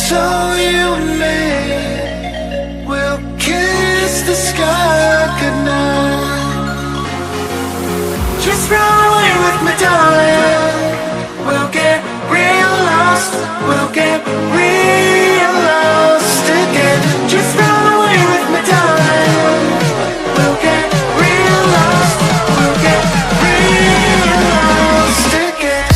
so you and me will kiss the sky goodnight. Just run away with me, darling. We'll get real lost. We'll get real lost again. Just run away with me, darling. We'll get real lost. We'll get real lost again.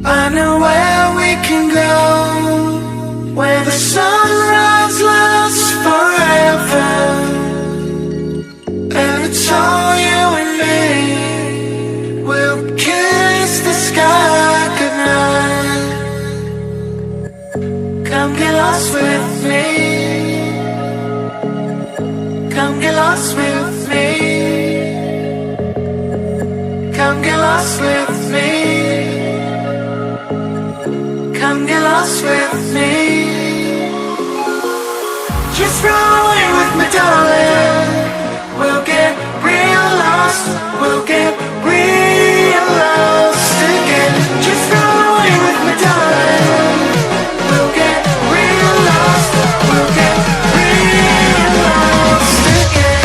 I know where we can go, where the sunrise lasts forever, and it's all you and me. We'll kiss the sky goodnight. Come get lost with me. Come get lost with me. Come get lost with me. Come get lost with me. Just run away with me, darling. We'll get real lost. We'll get real lost again. Just run away with me, darling. We'll get real lost. We'll get real lost again.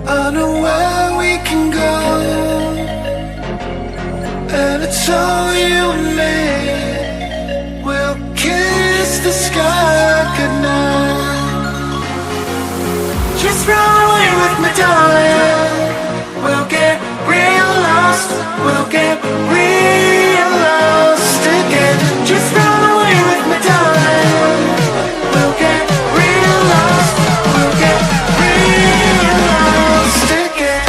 I know where we can go, and it's all you and me. We'll kiss the sky goodnight. Just run away with me, darling. We'll get real lost. We'll get real lost again. Just run away with me, darling. We'll get real lost. We'll get real lost again.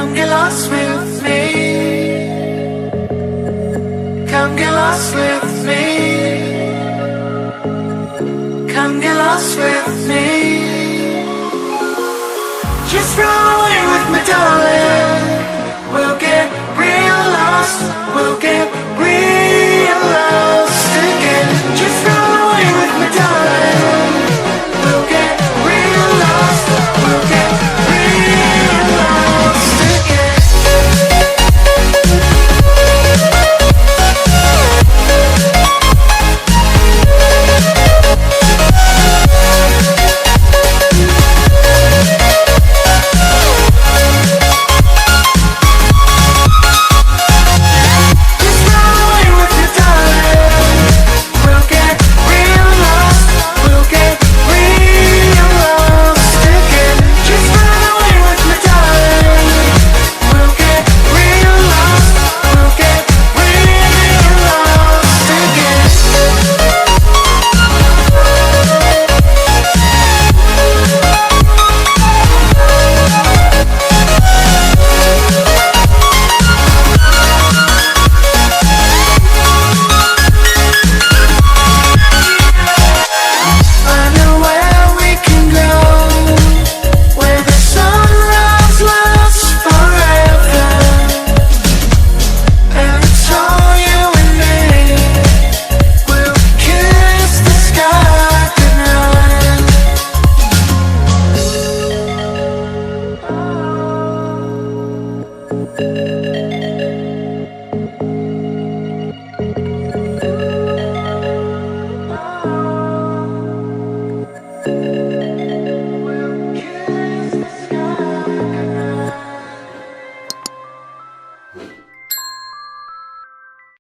Come get lost with me. Come get lost with me. Come get lost with me. Just run away with me, darling. We'll get real lost. We'll get